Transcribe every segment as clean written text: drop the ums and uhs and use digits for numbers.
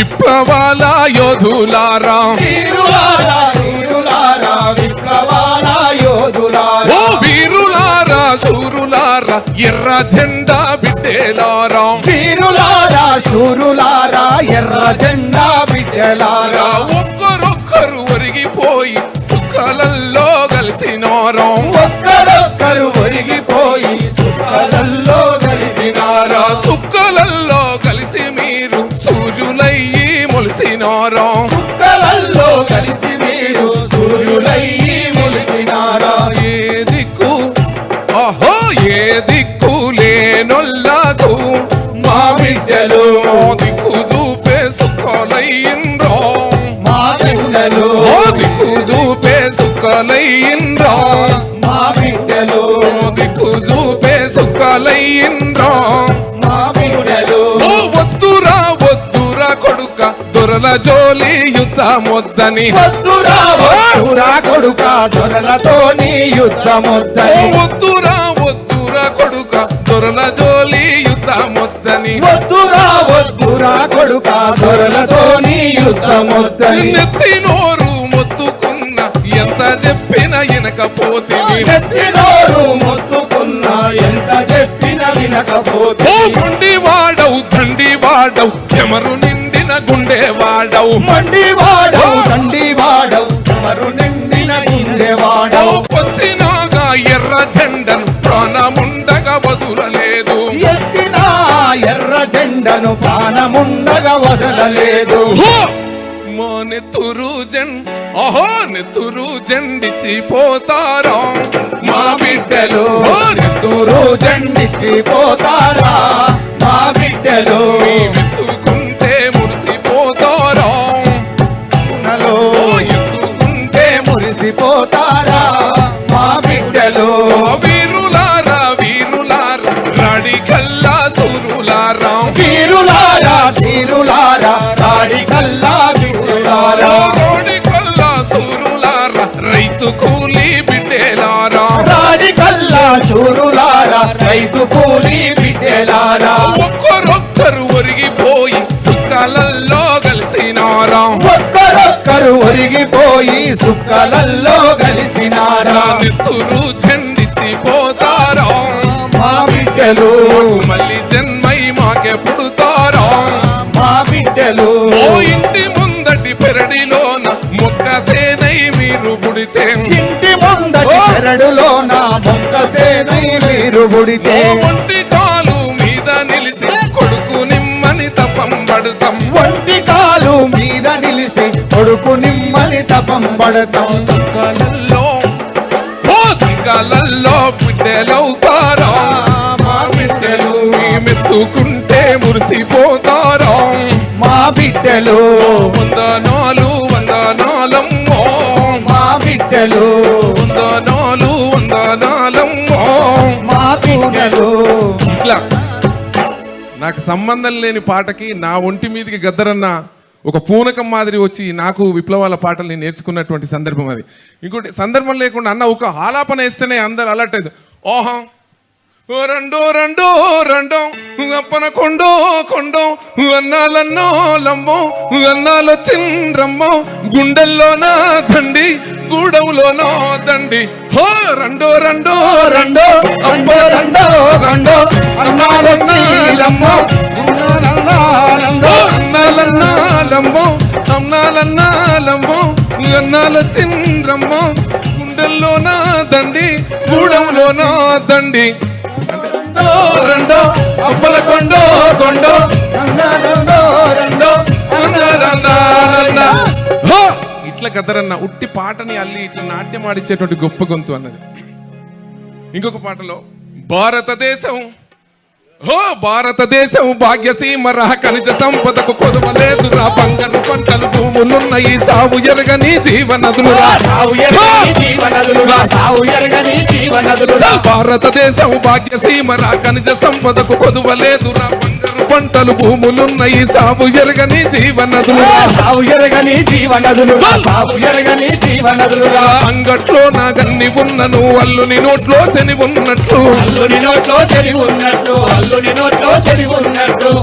విప్లవాల యోధులారా వీరులారా వీరులారా విప్లవాల యోధులారా ఓ వీరులారా శూరులారా ఎర్ర జెండా బిడ్డలారా వీరులారా శూరులారా ఎర్ర జెండా బిడ్డలారా ఒక్కరొక్కరు ఒరిగిపోయి సుఖాలలో కలిసినారా ఒక్కరొక్కరు ఒరిగిపోయి సుఖాలలో కలిసినారా సుక్కలల్లో కలిసి మీరు సూర్యులయ్యి మొలిసినారా సుక్కలల్లో కలిసి మీరు సూర్యులయ్యి మొలిసినారా ఏ దిక్కు అహో ఏ దిక్కు లేనొల్లకు మా బిడ్డలు దిక్కు చూపే సుక్కలయ్యిండ్రా మా బిడ్డలు దిక్కు చూపే సుక్కలయ్యిండ్రా మా బిడ్డలు దిక్కు చూపే సుక్కలయ్యిండ్రా మా బిడ్డలు వద్దురా వద్దురా కొడుక దొరల జోలి యుద్ధమొద్దని వద్దురా వద్దురా కొడుక దొరలతోని యుద్ధమొద్దని వద్దురా వద్దురా కొడుక దొరల జోలి యుద్ధమొద్దని వద్దురా వద్దురా కొడుక దొరలతోని యుద్ధమొద్దని నెత్తి నోరు మొత్తుకున్న ఎంత చెప్పిన వినకపోతే నెత్తినోరు మొత్తుకున్నా ఎంత చెప్పిన వినకపోతే గుండి వాడవు దండి వాడవు చెమరు నిండిన గుండె వాడవు మండి వాడవు దండి వాడవు చెమరు నిండిన గుండె వాడవు వచ్చినాగా ఎర్ర జెండను ప్రాణముండగా వదులలేదు ఎత్తిన ఎర్ర జెండను ప్రాణముండగా వదలలేదు మా నెత్తురు అహో నెత్తురు జెండిచిపోతారా మా బిడ్డలు నెత్తురు జెండిచ్చిపోతారా మా బిడ్డలు ఎత్తుకుంటే మురిసిపోతారా నలో ఎత్తుకుంటే మురిసిపోతారా మా బిడ్డలు వీరులారా వీరులారా రాడికల్లా సూరులారా వీరులారా వీరులారా రాడికల్లా వీరులారా రాడికల్లా సూరులారా రైతు కూలి బిడ్డలారా రాడికల్లా చూరులారా రైతు కూలి బిడ్డలారా ఒక్కరొక్కరు ఒరిగిపోయి సుఖాలలో కలిసినారా ఒక్కరొక్కరు ఒరిగిపోయి సుక్కలల్లో కలిసినారా నెత్తురు చెండిచిపోతారా మా బిడ్డలు మళ్ళీ జన్మై మాకే పుడతారా మా బిడ్డలు ఓ ఇంటి ముందటి పెరడిలోన మొక్క సేనై మీరు పుడితే ఇంటి ముందటి పెరడులోన మొక్క సేనై మీరు బుడితే ఒంటి కాలు మీద నిలిసి కొడుకు నిమ్మని తపం పడతాం ఒంటి కాలు మీద నిలిసి కొడుకు నిమ్మని తపం పడతాం సంకాలల్లో ఓ సంకాలల్లో బిడ్డలవుతారా మా బిడ్డలు మెత్తుకుంటే మురిసిపోతారా మా బిడ్డలు వందనాలు వందనాలమ్మో మా బిడ్డలు వందనాలమ్మో మా బిడ్డలు ఇట్లా నాకు సంబంధం లేని పాటకి నా ఒంటి మీదకి గద్దరన్న ఒక పూనకం మాదిరి వచ్చి నాకు విప్లవాల పాటలు నేను నేర్చుకున్నటువంటి సందర్భం అది. ఇంకోటి సందర్భం లేకుండా అన్న ఒక ఆలాపన వేస్తేనే అందరు అలర్ట్ అయింది. ఓహో రెండో రెండో రెండో అప్పన కొండో కొండో అన్నాలన్నో లంబో అన్నాలో చిండ్రమ్మో గుండెల్లోనా దండి గూడెంలోనో దండి హో రెండో రెండో రెండో రెండో రెండో రెండో అన్నాలన్నో అన్నాలన్నాలమ్మో అన్నాలన్నాలమ్మో అన్నాల చిండ్రమ్మో గుండెల్లోనా దండి గూడెంలోనో దండి రెండో అప్పల కొండో కొండో రెండో ఇట్లా గదరన్న ఉట్టి పాటని అల్లి ఇట్లా నాట్యం ఆడిచ్చేటువంటి గొప్ప గొంతు అన్నది. ఇంకొక పాటలో భారతదేశం భారతదేశం భాగ్యసీమ రహ ఖనిజ సంపదకు కొదవలేదురా బంగారు పంటలు భూములున్న ఈ సాగు ఎరగని జీవనదులురా భారతదేశం భాగ్యసీమ రహ ఖనిజ సంపదకు కొదవలేదురా బంగారు పంటలు భూములున్న ఈ సాగు ఎరగని జీవనదులురా అంగట్లో నా గన్ని ఉన్నను అల్లుని నోట్లో శని ఉన్నట్లు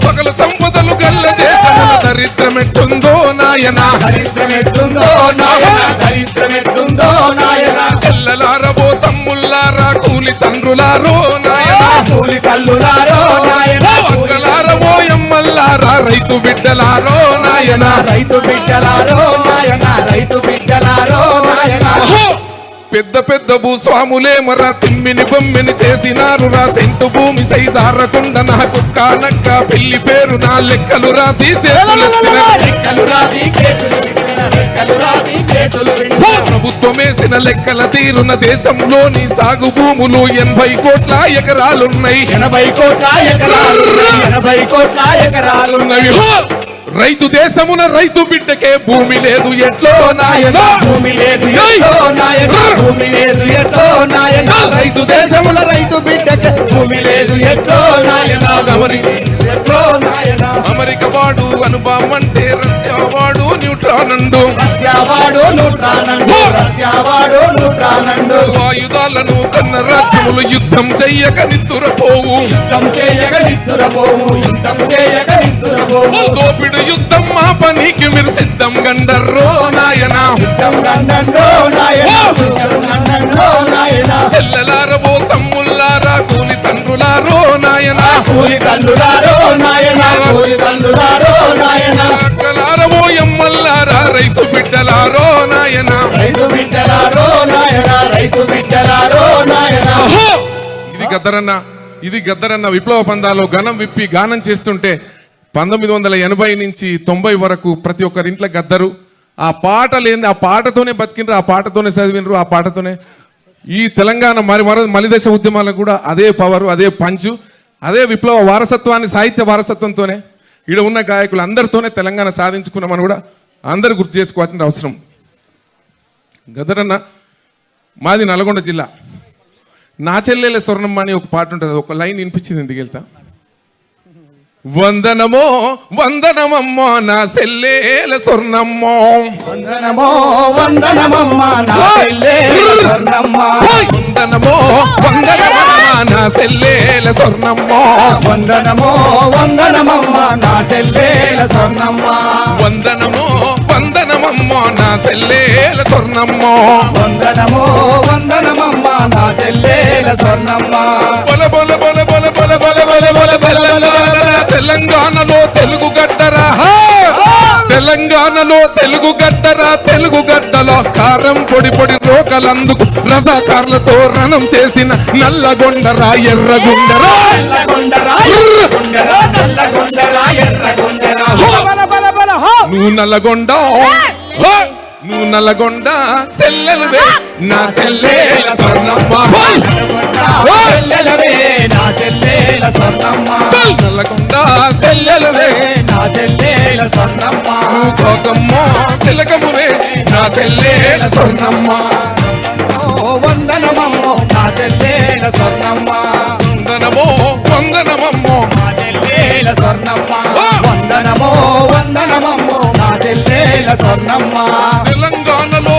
సకల సంపదలు గల్ల దేశమున దరిద్రమెట్టుందో నాయన దరిద్రమెట్టుందో నాయన దరిద్రమెట్టుందో నాయన చెల్లలారబో తమ్ముళ్ళారా కూలి తండ్రులారో నాయన కూలి తల్లులారో నాయన అక్కలారవో ఎమ్మల్లారా రైతు బిడ్డలారో నాయన రైతు బిడ్డలారో నాయన రైతు బిడ్డలారో నాయన పెద్ద పెద్ద భూస్వాములే మర తిమ్మిని బొమ్మిని చేసినారు రా సెంటు భూమి సైజారకుండా నా కుక్క నక్క పెళ్లి పేరు నా లెక్కలు రాసి లెక్కలు రాసి చేతులు ప్రభుత్వమేసిన లెక్కల తీరున దేశంలోని సాగు భూములు 80 కోట్ల ఎకరాలున్నాయి 80 కోట్ల ఎకరాలు 80 కోట్ల ఎకరాలున్నవి రైతు దేశమున రైతు బిడ్డకే భూమి లేదు ఎట్లో నాయన భూమి లేదు ఎట్లో నాయన భూమి లేదు ఎట్లో నాయన రైతు దేశముల రైతు బిడ్డకే భూమి లేదు ఎట్లో నాయన ఎట్లో నాయన అమెరికా వాడు అనుభవం అంటే రష్యా వాడు న్యూట్రానండు ఆయుధాలను కన్న రాజ్యములు యుద్ధం చెయ్యక నిద్దురపోవు దోపిడు యుద్ధం మా పనికి మీరు సిద్ధం గండర్రో నాయన చెల్లెలారబో తమ్ముళ్ళారా కూలి తండ్రులారో నాయన అక్కలారబో ఎమ్మల్లారా రైతు బిడ్డలారో నాయన ఇది గద్దరన్న విప్లవ పందాలో గణం విప్పి గానం చేస్తుంటే 1980 నుంచి 90 వరకు ప్రతి ఒక్కరింట్లో గద్దరు ఆ పాట లేని ఆ పాటతోనే బతికినరు ఆ పాటతోనే చదివినరు ఆ పాటతోనే ఈ తెలంగాణ మలిదశ ఉద్యమాలకు కూడా అదే పవరు అదే పంచు అదే విప్లవ వారసత్వాన్ని సాహిత్య వారసత్వంతోనే ఈడ ఉన్న గాయకులు అందరితోనే తెలంగాణ సాధించుకున్నామని కూడా అందరు గుర్తు చేసుకోవాల్సిన అవసరం. గద్దరన్న మాది నల్గొండ జిల్లా. నా చెల్లెల స్వర్ణమ్మ అని ఒక పాట ఉంటుంది, ఒక లైన్ వినిపించింది ఎందుకు వెళ్తా. వందనమో వందనమమ్మో నా సెల్లేల స్వర్ణమ్మో వందనమో వందనమమ్మ నా చెల్లేల స్వర్ణమ్మ వందనమో వందనమమ్మ నా సెల్లేల స్వర్ణమ్మో వందనమో వందనమమ్మ నా చెల్లేల స్వర్ణమ్మ వందనమో వందనమమ్మో నా సెల్లేల స్వర్ణమ్మో వందనమో వందనమమ్మ నా చెల్లేల స్వర్ణమ్మ బొల బొల బొల బొల బొల బొల బొల బొల బొల తెలంగాణలో తెలుగు గడ్డరా తెలంగాణలో తెలుగు గడ్డరా తెలుగు గడ్డలో కారం పొడి పొడి రోకలందుకు రజాకార్లతో రణం చేసిన నల్లగొండరా ఎర్రగొండరా నువ్వు నల్లగొండ నువ్వు నల్లగొండ సెల్లెలువే నా సెల్లేల స్వర్ణమ్మ నా చెల్లేల స్వర్ణమ్మ నల్లగొండ సెల్లెలువే నా చెల్లేల స్వర్ణమ్మ కోకమ్మో సిలకమునే నా సెల్లేల స్వర్ణమ్మ వందనమమ్మో నా చెల్లేల స్వర్ణమ్మ వందనమో వందనమమ్మో నా చెల్లేల స్వర్ణమ్మ వందనమో వందనమమ్మో నా చెల్లేల స్వర్ణమ్మ తెలంగాణలో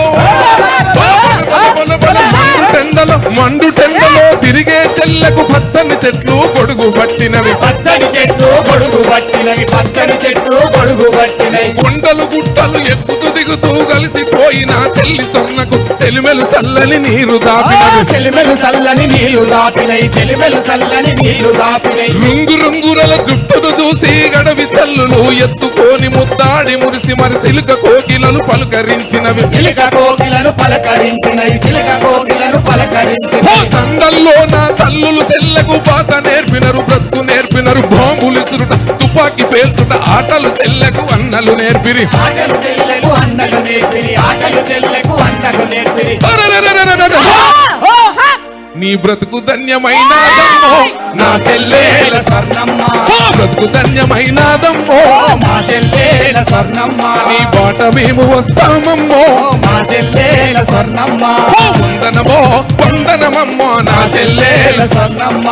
మండు టెండలో తిరిగే చెల్లకు పచ్చని చెట్లు గొడుగు పట్టినవి పచ్చని చెట్లు గొడుగు పట్టినవి పచ్చని చెట్లు గొడుగు పట్టినవి గుంటలు గుట్టలు ఎక్కుతూ దిగుతూ కలిసిపోయిన చెల్లి సొన్నకు సెలిమెలు చల్లని నీరు దాపినవి చెలిమెలు చల్లని నీళ్లు దాపినవి చెలిమెలు చల్లని నీళ్లు దాపినవి రుంగు రుంగురల జుట్టును చూసి గడవి తల్లులు ఎత్తుకొని ముద్దాడి మురిసి మరి సిలుక కోకిలను పలుకరించినవి సిలిక కోకిలను పలకరించినవి సిలిక కోకిలను పలకరించినవి తండల్లో నా తల్లులు సెల్లకు భాష నేర్పినరు బ్రతుకు నేర్పినరు బాంబులు ఇసురుట తుపాకి పేల్చుట ఆటలు సెల్లకు అన్నలు నేర్పిరి ఆటలు చెల్లకు అన్నలు నేర్పిరి ఆటలు చెల్లకు అన్నలు నేర్పిరి నీ బ్రతుకు ధన్యమైనాదమ్మో నా చెల్లేల స్వర్ణమ్మ బ్రతుకు ధన్యమైనాదమ్మో మా చెల్లేల స్వర్ణమ్మ నీ బాట మేము వస్తామమ్మో మా చెల్లేల స్వర్ణమ్మ వందనమో వందనమమ్మో నా చెల్లేల స్వర్ణమ్మ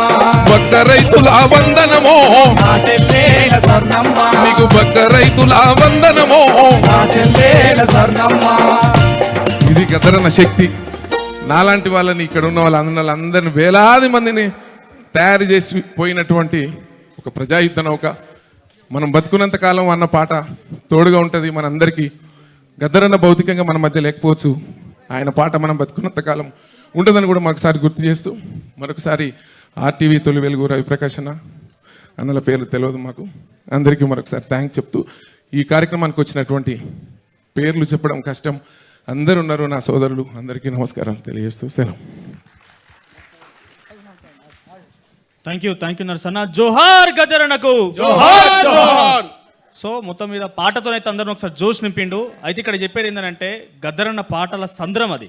బక్క రైతుల వందనమో మా చెల్లేల స్వర్ణమ్మ నీకు బక్క రైతుల వందనమో మా చెల్లేల స్వర్ణమ్మ ఇది గద్దరన్న శక్తి. నాలాంటి వాళ్ళని ఇక్కడ ఉన్న వాళ్ళందరినీ వేలాది మందిని తయారు చేసి పోయినటువంటి ఒక ప్రజాయుద్ధ నౌక. మనం బతుకున్నంత కాలం అన్న పాట తోడుగా ఉంటుంది మనందరికీ. గద్దరన్న భౌతికంగా మన మధ్య లేకపోవచ్చు, ఆయన పాట మనం బతుకున్నంతకాలం ఉంటుందని కూడా మరొకసారి గుర్తు చేస్తూ, మరొకసారి ఆర్టీవీ తొలి వెలుగు రవిప్రకాష్ అన్నల పేర్లు తెలియదు మాకు, అందరికీ మరొకసారి థ్యాంక్స్ చెప్తూ, ఈ కార్యక్రమానికి వచ్చినటువంటి పేర్లు చెప్పడం కష్టం, అందరు ఉన్నారు నా సోదరులు, అందరికీ నమస్కారాలు తెలియజేస్తూ సెలవు. Thank you Narasanna. జోహార్ గద్దరన్నకు. సో మొత్తం మీద పాటతోనైతే అందరూ ఒకసారి జోష్ నింపిండు. అయితే ఇక్కడ చెప్పేది ఏంటంటే గద్దరన్న పాటల సంద్రం అది.